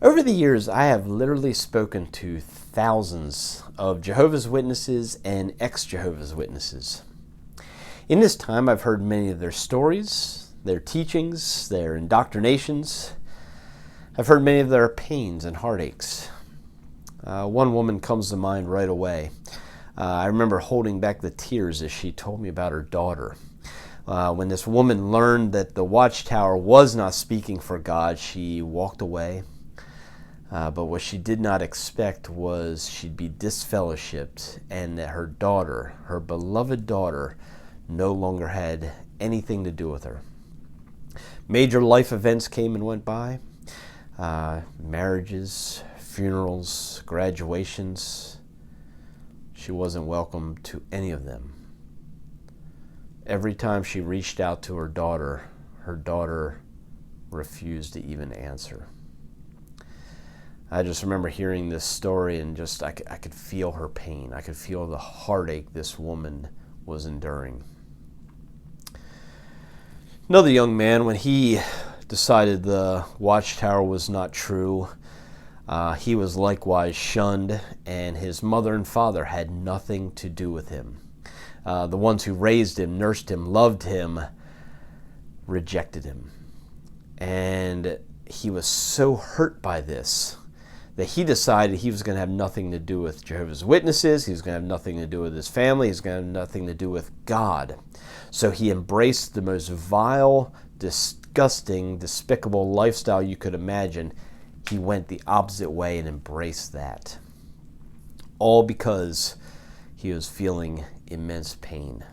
Over the years, I have literally spoken to thousands of Jehovah's Witnesses and ex-Jehovah's Witnesses. In this time, I've heard many of their stories, their teachings, their indoctrinations. I've heard many of their pains and heartaches. One woman comes to mind right away. I remember holding back the tears as she told me about her daughter. When this woman learned that the Watchtower was not speaking for God, she walked away. But what she did not expect was she'd be disfellowshipped and that her daughter, her beloved daughter, no longer had anything to do with her. Major life events came and went by. Marriages, funerals, graduations. She wasn't welcome to any of them. Every time she reached out to her daughter refused to even answer. I just remember hearing this story and I could feel her pain. I could feel the heartache this woman was enduring. Another young man, when he decided the Watchtower was not true, he was likewise shunned, and his mother and father had nothing to do with him. The ones who raised him, nursed him, loved him, rejected him. And he was so hurt by this that he decided he was going to have nothing to do with Jehovah's Witnesses. He was going to have nothing to do with his family. He was going to have nothing to do with God. So he embraced the most vile, disgusting, despicable lifestyle you could imagine. He went the opposite way and embraced that. All because he was feeling immense pain.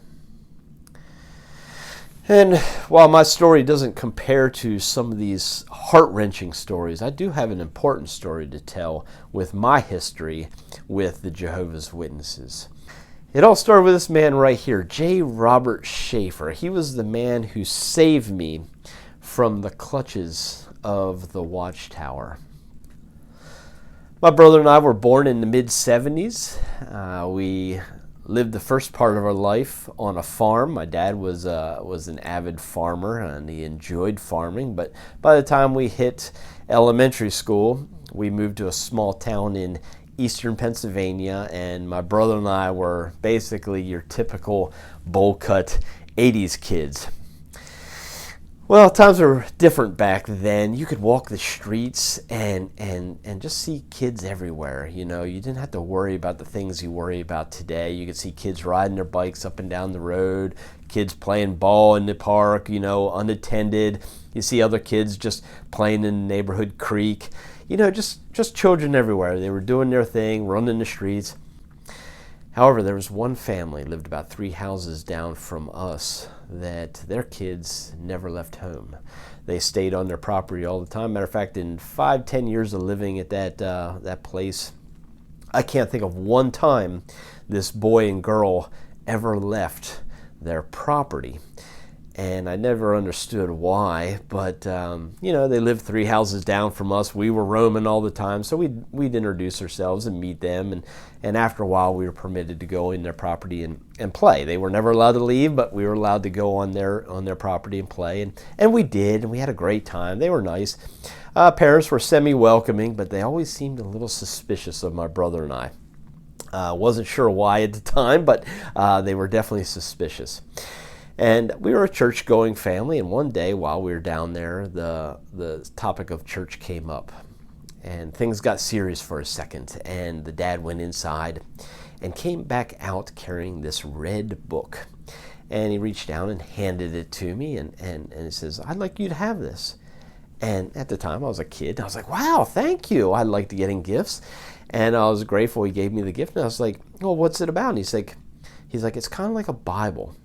And while my story doesn't compare to some of these heart-wrenching stories, I do have an important story to tell with my history with the Jehovah's Witnesses. It all started with this man right here, J. Robert Schaefer. He was the man who saved me from the clutches of the Watchtower. My brother and I were born in the mid-70s. We lived the first part of our life on a farm. My dad was an avid farmer and he enjoyed farming, but by the time we hit elementary school, we moved to a small town in eastern Pennsylvania, and my brother and I were basically your typical bowl-cut 80s kids. Well, times were different back then. You could walk the streets and just see kids everywhere. You know, you didn't have to worry about the things you worry about today. You could see kids riding their bikes up and down the road, kids playing ball in the park, unattended. You see other kids just playing in the neighborhood creek. Just children everywhere. They were doing their thing, running the streets. However, there was one family, lived about 3 houses down from us, that their kids never left home. They stayed on their property all the time. Matter of fact, in 5-10 years of living at that place, I can't think of one time this boy and girl ever left their property. And I never understood why, but they lived 3 houses down from us. We were roaming all the time, so we'd introduce ourselves and meet them, and after a while we were permitted to go in their property and play. They were never allowed to leave, but we were allowed to go on their property and play, and we did, and we had a great time. They were nice. Parents were semi-welcoming, but they always seemed a little suspicious of my brother and I. Wasn't sure why at the time, but they were definitely suspicious. And we were a church-going family, and one day while we were down there, the topic of church came up. And things got serious for a second, and the dad went inside and came back out carrying this red book. And he reached down and handed it to me, and he says, "I'd like you to have this." And at the time, I was a kid, and I was like, "Wow, thank you. I like to getting gifts." And I was grateful he gave me the gift, and I was like, "Oh, what's it about?" And he's like, "It's kind of like a Bible."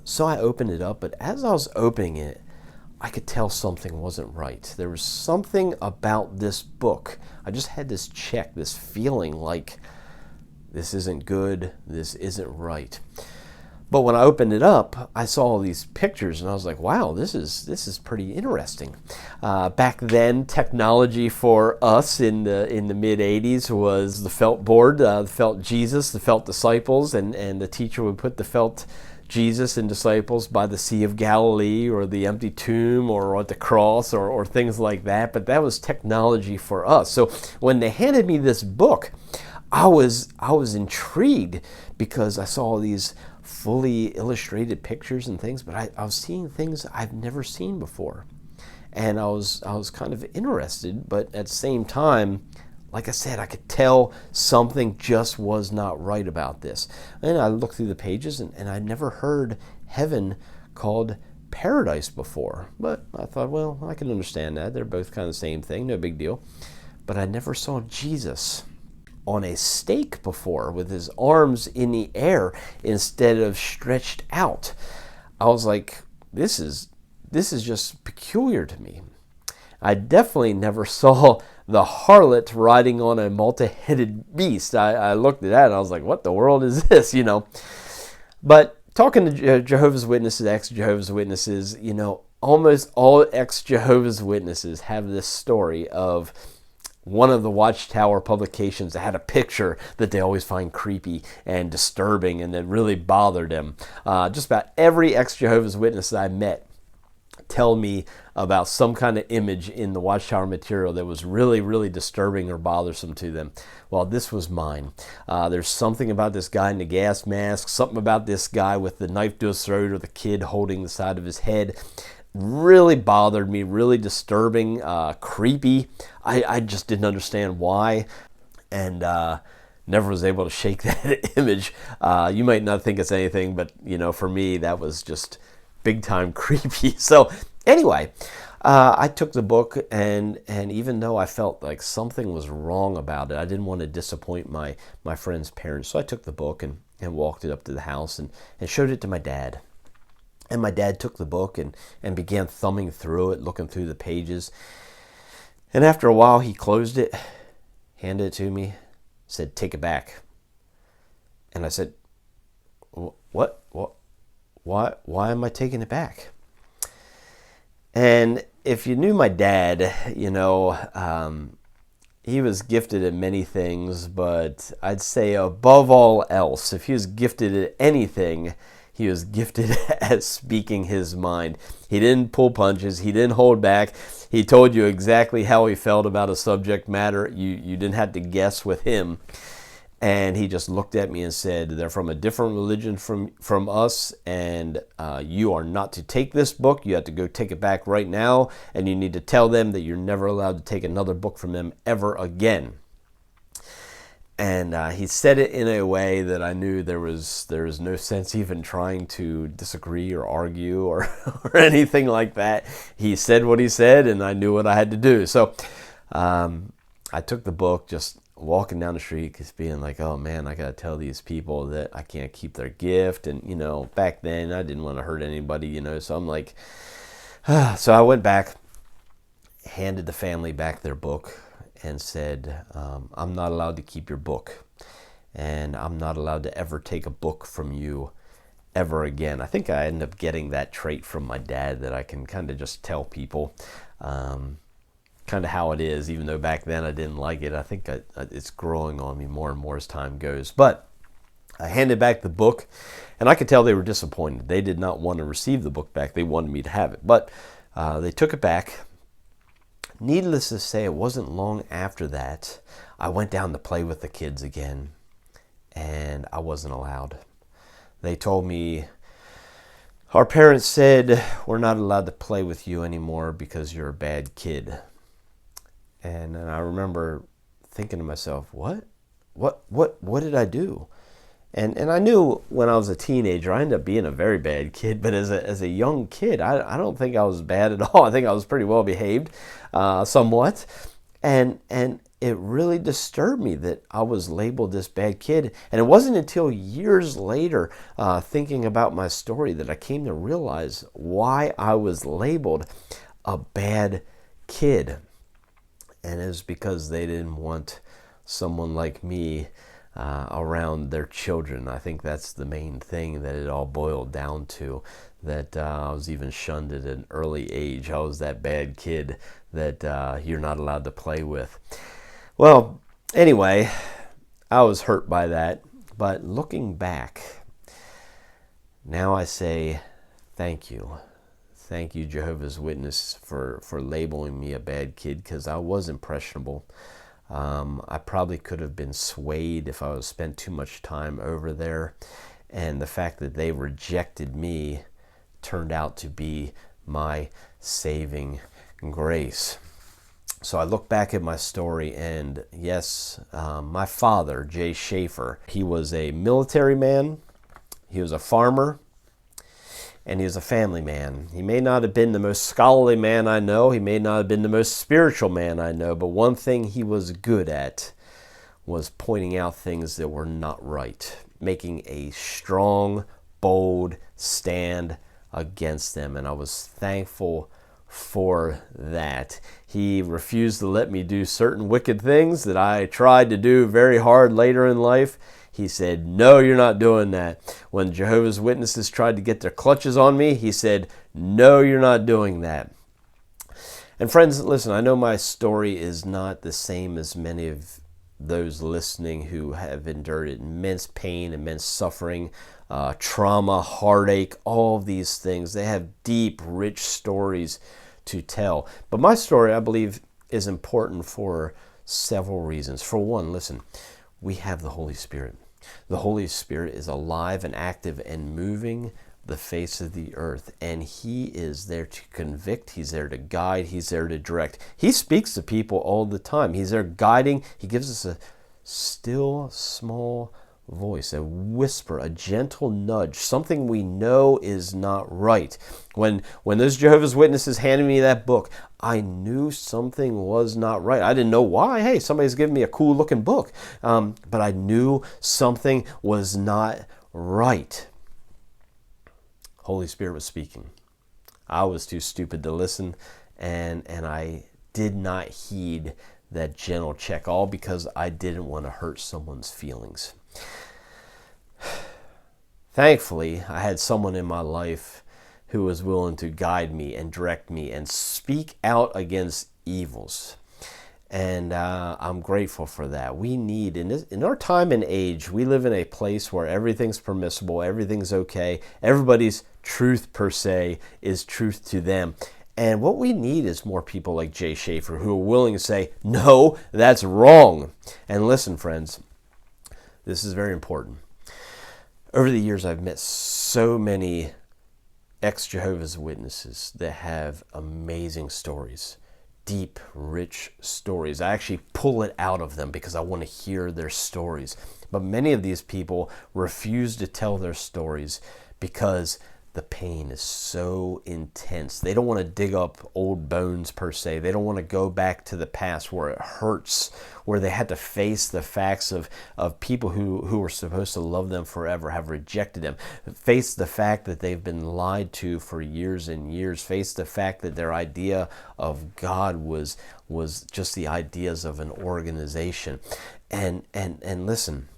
So I opened it up, but as I was opening it, I could tell something wasn't right. There was something about this book. I just had this check, this feeling like this isn't good, this isn't right. But when I opened it up, I saw all these pictures, and I was like, wow, this is pretty interesting. Back then, technology for us in the mid-'80s was the felt board, the felt Jesus, the felt disciples, and the teacher would put the felt Jesus and disciples by the Sea of Galilee or the empty tomb or at the cross or things like that, but that was technology for us. So when they handed me this book, I was intrigued because I saw these fully illustrated pictures and things, but I was seeing things I've never seen before. And I was kind of interested, but at the same time, like I said, I could tell something just was not right about this. And I looked through the pages, and I'd never heard heaven called paradise before. But I thought, well, I can understand that. They're both kind of the same thing, no big deal. But I never saw Jesus on a stake before with his arms in the air instead of stretched out. I was like, this is just peculiar to me. I definitely never saw the harlot riding on a multi-headed beast. I looked at that and I was like, what the world is this, But talking to Jehovah's Witnesses, ex-Jehovah's Witnesses, almost all ex-Jehovah's Witnesses have this story of one of the Watchtower publications that had a picture that they always find creepy and disturbing and that really bothered them. Just about every ex-Jehovah's Witness that I met tell me about some kind of image in the Watchtower material that was really, really disturbing or bothersome to them. Well, this was mine. There's something about this guy in the gas mask, something about this guy with the knife to his throat or the kid holding the side of his head. Really bothered me, really disturbing, creepy. I just didn't understand why, and never was able to shake that image. You might not think it's anything, but for me, that was just big time creepy. So anyway, I took the book, and even though I felt like something was wrong about it, I didn't want to disappoint my friend's parents. So I took the book and walked it up to the house and showed it to my dad. And my dad took the book and began thumbing through it, looking through the pages. And after a while, he closed it, handed it to me, said, "Take it back." And I said, "What? Why am I taking it back?" And if you knew my dad, he was gifted at many things, but I'd say above all else, if he was gifted at anything, he was gifted at speaking his mind. He didn't pull punches. He didn't hold back. He told you exactly how he felt about a subject matter. You didn't have to guess with him. And he just looked at me and said, "They're from a different religion from us, and you are not to take this book. You have to go take it back right now, and you need to tell them that you're never allowed to take another book from them ever again." And he said it in a way that I knew there was no sense even trying to disagree or argue or anything like that. He said what he said, and I knew what I had to do. So I took the book, just walking down the street, just being like, oh man, I gotta tell these people that I can't keep their gift. And back then I didn't want to hurt anybody, so I'm like, so I went back, handed the family back their book, and said, I'm not allowed to keep your book, and I'm not allowed to ever take a book from you ever again. I think I ended up getting that trait from my dad, that I can kind of just tell people kind of how it is, even though back then I didn't like it. I think it's growing on me more and more as time goes. But I handed back the book, and I could tell they were disappointed. They did not want to receive the book back. They wanted me to have it. But they took it back. Needless to say, it wasn't long after that I went down to play with the kids again, and I wasn't allowed. They told me, "Our parents said we're not allowed to play with you anymore because you're a bad kid." And I remember thinking to myself, what did I do? And I knew when I was a teenager, I ended up being a very bad kid. But as a young kid, I don't think I was bad at all. I think I was pretty well behaved, somewhat. And it really disturbed me that I was labeled this bad kid. And it wasn't until years later, thinking about my story, that I came to realize why I was labeled a bad kid. And it was because they didn't want someone like me around their children. I think that's the main thing that it all boiled down to, that I was even shunned at an early age. I was that bad kid that you're not allowed to play with. Well, anyway, I was hurt by that. But looking back, Now I say thank you. Thank you, Jehovah's Witness, for labeling me a bad kid, because I was impressionable. I probably could have been swayed if I was spent too much time over there. And the fact that they rejected me turned out to be my saving grace. So I look back at my story, and yes, my father, Jay Schaefer, he was a military man, he was a farmer, and he was a family man. He may not have been the most scholarly man I know, he may not have been the most spiritual man I know, but one thing he was good at was pointing out things that were not right, making a strong, bold stand against them, and I was thankful for that. He refused to let me do certain wicked things that I tried to do very hard later in life. He said, no, you're not doing that. When Jehovah's Witnesses tried to get their clutches on me, he said, no, you're not doing that. And friends, listen, I know my story is not the same as many of those listening who have endured immense pain, immense suffering, trauma, heartache, all of these things. They have deep, rich stories to tell. But my story, I believe, is important for several reasons. For one, listen, we have the Holy Spirit. The Holy Spirit is alive and active and moving the face of the earth, and he is there to convict, he's there to guide, he's there to direct. He speaks to people all the time. He's there guiding. He gives us a still small voice, a whisper, a gentle nudge, something we know is not right. When those Jehovah's Witnesses handed me that book, I knew something was not right. I didn't know why. Hey, somebody's giving me a cool looking book. But I knew something was not right. Holy Spirit was speaking. I was too stupid to listen, and I did not heed that gentle check, all because I didn't want to hurt someone's feelings. Thankfully, I had someone in my life who was willing to guide me and direct me and speak out against evils. And I'm grateful for that. We need, in our time and age, we live in a place where everything's permissible, everything's okay, everybody's truth per se is truth to them. And what we need is more people like Jay Schaefer who are willing to say, no, that's wrong. And listen, friends, this is very important. Over the years, I've met so many ex-Jehovah's Witnesses that have amazing stories. Deep, rich stories. I actually pull it out of them because I want to hear their stories. But many of these people refuse to tell their stories because the pain is so intense. They don't want to dig up old bones per se. They don't want to go back to the past where it hurts, where they had to face the facts of people who were supposed to love them forever have rejected them, face the fact that they've been lied to for years and years, face the fact that their idea of God was just the ideas of an organization. And listen,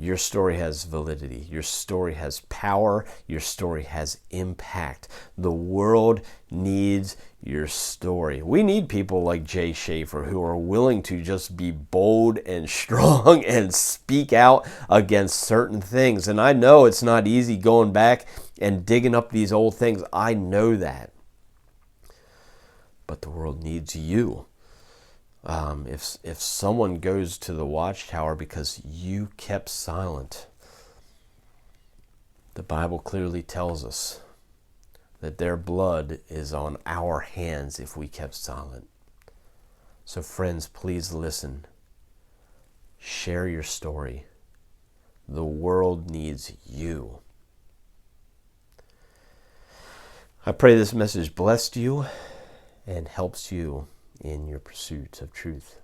your story has validity. Your story has power. Your story has impact. The world needs your story. We need people like Jay Schaefer who are willing to just be bold and strong and speak out against certain things. And I know it's not easy going back and digging up these old things. I know that. But the world needs you. If someone goes to the Watchtower because you kept silent, the Bible clearly tells us that their blood is on our hands if we kept silent. So friends, please listen. Share your story. The world needs you. I pray this message blessed you and helps you in your pursuit of truth.